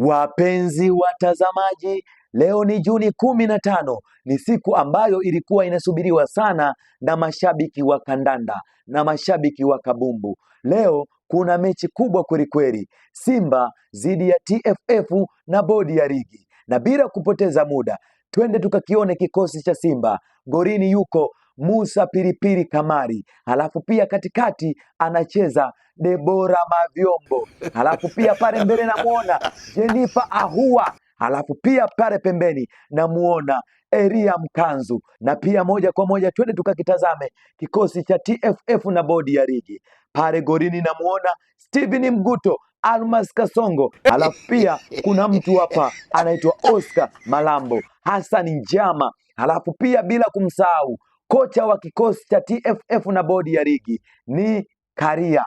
Wapenzi watazamaji, leo ni Juni 15. Ni siku ambayo ilikuwa inasubiriwa sana na mashabiki wa kandanda na mashabiki wa kabumbu. Leo kuna mechi kubwa kwelikweli, Simba dhidi ya TFF na bodi ya ligi. Na bila kupoteza muda, twende tukakione kikosi cha Simba. Golini yuko Musa Pilipili Kamari, halafu pia katikati anacheza Debora Mavyombo, halafu pia pale mbele namuona Jennifer Ahua, halafu pia pale pembeni namuona Elia Mkanzu. Na pia moja kwa moja twende tukakitazame kikosi cha TFF na bodi ya ligi. Pale golini namuona Steven Mguto, Almas Kasongo, halafu pia kuna mtu hapa anaitwa Oscar Malambo, Hassan Njama, halafu pia bila kumsahau kocha wa kikosi cha TFF na bodi ya ligi ni Karia.